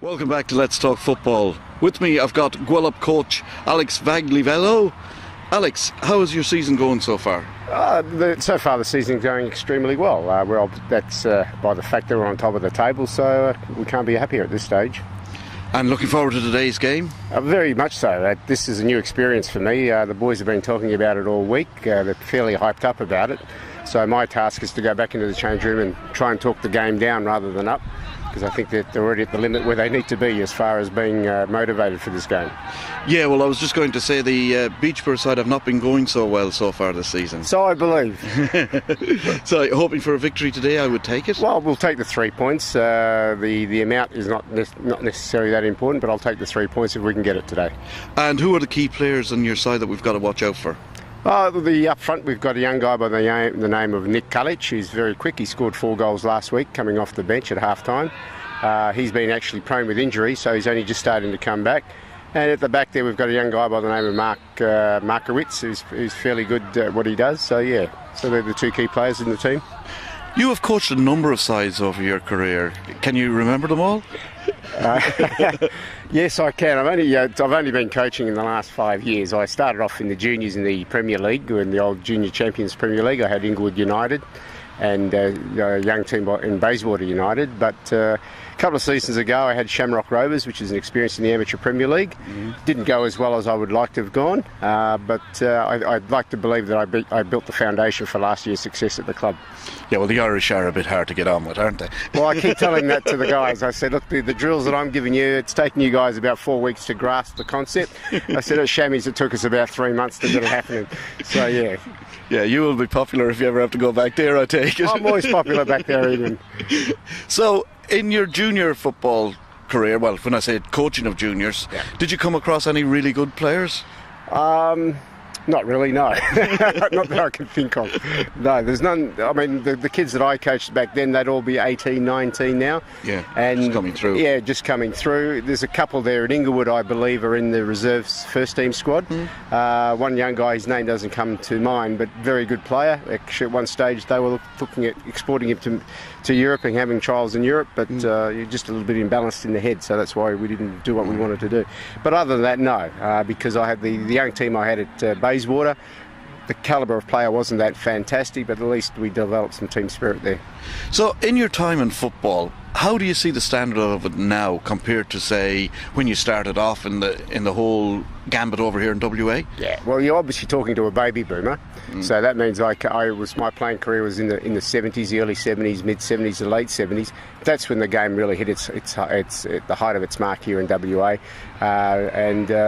Welcome back to Let's Talk Football. With me I've got Guelph coach Alex Vaglivello. Alex, how is your season going so far? So far the season's going extremely well. That's by the fact that we're on top of the table, so we can't be happier at this stage. And looking forward to today's game? Very much so. This is a new experience for me. The boys have been talking about it all week. They're fairly hyped up about it. So my task is to go back into the change room and try and talk the game down rather than up, because I think that they're already at the limit where they need to be as far as being motivated for this game. Yeah, well, I was just going to say the Beachborough side have not been going so well so far this season. So I believe. So hoping for a victory today, I would take it. Well, we'll take the 3 points. The amount is not necessarily that important, but I'll take the 3 points if we can get it today. And who are the key players on your side that we've got to watch out for? Up front we've got a young guy by the name of Nick Kulic, who's very quick. He scored 4 goals last week coming off the bench at half-time. He's been actually prone with injury, so he's only just starting to come back. And at the back there we've got a young guy by the name of Markowitz, who's fairly good at what he does. So yeah, so they're the 2 key players in the team. You have coached a number of sides over your career. Can you remember them all? Yes, I can. I've only been coaching in the last 5 years. I started off in the juniors in the Premier League, in the old Junior Champions Premier League. I had Inglewood United and a young team in Bayswater United. But a couple of seasons ago I had Shamrock Rovers, which is an experience in the Amateur Premier League. Didn't go as well as I would like to have gone, but I'd like to believe that I built the foundation for last year's success at the club. Yeah, well, the Irish are a bit hard to get on with, aren't they? Well, I keep telling that to the guys. I said, look, the drills that I'm giving you, it's taken you guys about 4 weeks to grasp the concept. I said, at Chamois, it took us about 3 months to get it happening. So, yeah. Yeah, you will be popular if you ever have to go back there, I take it. I'm always popular back there, even. So, in your junior football career, well, when I say coaching of juniors, did you come across any really good players? Not really, no. Not that I can think of. No, there's none. I mean, the kids that I coached back then, they'd all be 18, 19 now. Yeah, and just coming through. Yeah, just coming through. There's a couple there at Inglewood, I believe, are in the reserves first team squad. One young guy, his name doesn't come to mind, but very good player. Actually, at one stage, they were looking at exporting him to Europe and having trials in Europe, but you're just a little bit imbalanced in the head, so that's why we didn't do what we wanted to do. But other than that, no, because I had the young team I had at Bayswater. The calibre of player wasn't that fantastic, but at least we developed some team spirit there. So in your time in football, how do you see the standard of it now compared to, say, when you started off in the whole gambit over here in WA? Yeah, well, you're obviously talking to a baby boomer, so that means my playing career was in the 70s, the early 70s, mid 70s, the late 70s. That's when the game really hit its at the height of its mark here in WA,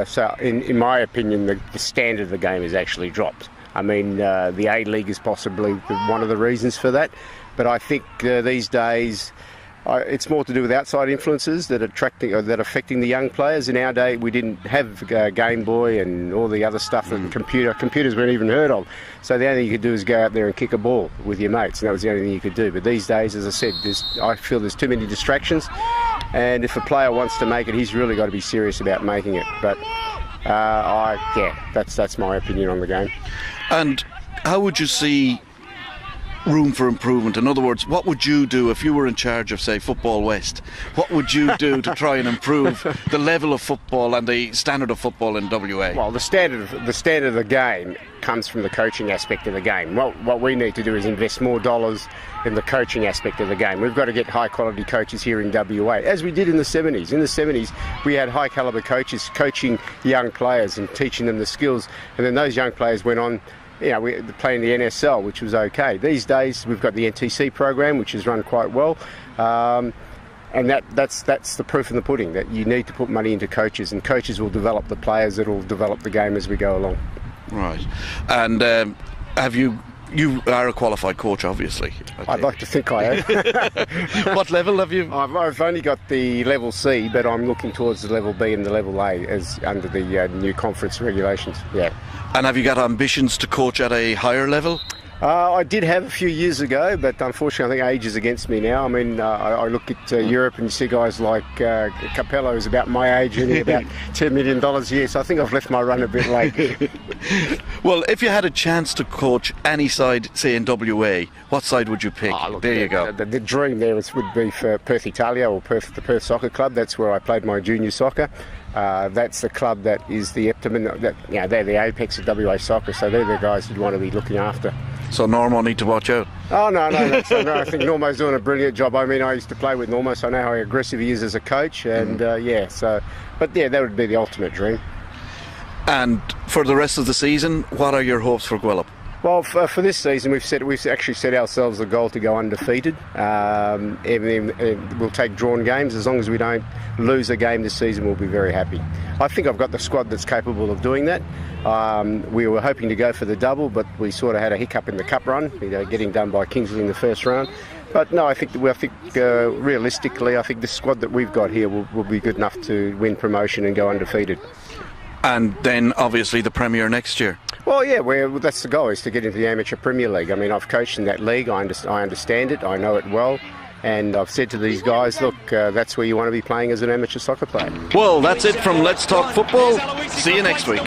so in my opinion, the standard of the game has actually dropped. I mean, the A-League is possibly one of the reasons for that, but I think these days it's more to do with outside influences that are affecting the young players. In our day, we didn't have Game Boy and all the other stuff that computers weren't even heard of. So the only thing you could do is go out there and kick a ball with your mates, and that was the only thing you could do. But these days, as I said, I feel there's too many distractions, and if a player wants to make it, he's really got to be serious about making it. But that's my opinion on the game. And how would you see room for improvement? In other words, what would you do if you were in charge of, say, Football West? What would you do to try and improve the level of football and the standard of football in WA? Well, the standard of the game comes from the coaching aspect of the game. What we need to do is invest more dollars in the coaching aspect of the game. We've got to get high quality coaches here in WA, as we did in the 70s. In the 70s, we had high calibre coaches coaching young players and teaching them the skills, and then those young players went on. We playing the NSL, which was okay. These days, we've got the NTC program, which is run quite well, and that's the proof in the pudding, that you need to put money into coaches, and coaches will develop the players that will develop the game as we go along. Right. And you are a qualified coach, obviously. I'd like to think I am. What level have you? I've only got the level C, but I'm looking towards the level B and the level A as under the new conference regulations. Yeah. And have you got ambitions to coach at a higher level? I did have a few years ago, but unfortunately I think age is against me now. I mean, I look at Europe and you see guys like Capello, who's about my age, earning about $10 million a year, so I think I've left my run a bit late. Well, if you had a chance to coach any side, say in WA, what side would you pick? There you go. The dream there would be for Perth Italia, or the Perth Soccer Club. That's where I played my junior soccer. That's the club that is the they're the apex of WA soccer, so they're the guys you'd want to be looking after. So Normo need to watch out. Oh, no, no, I think Normo's doing a brilliant job. I mean, I used to play with Normo, so I know how aggressive he is as a coach, and but that would be the ultimate dream. And for the rest of the season, what are your hopes for Gwelup? Well, for this season, we've actually set ourselves the goal to go undefeated. We'll take drawn games. As long as we don't lose a game this season, we'll be very happy. I think I've got the squad that's capable of doing that. We were hoping to go for the double, but we sort of had a hiccup in the cup run, getting done by Kingsley in the first round. But no, I think realistically, I think the squad that we've got here will be good enough to win promotion and go undefeated. And then obviously the Premier next year. Well, yeah, that's the goal, is to get into the Amateur Premier League. I mean, I've coached in that league. I understand it. I know it well. And I've said to these guys, look, that's where you want to be playing as an amateur soccer player. Well, that's it from Let's Talk Football. See you next week.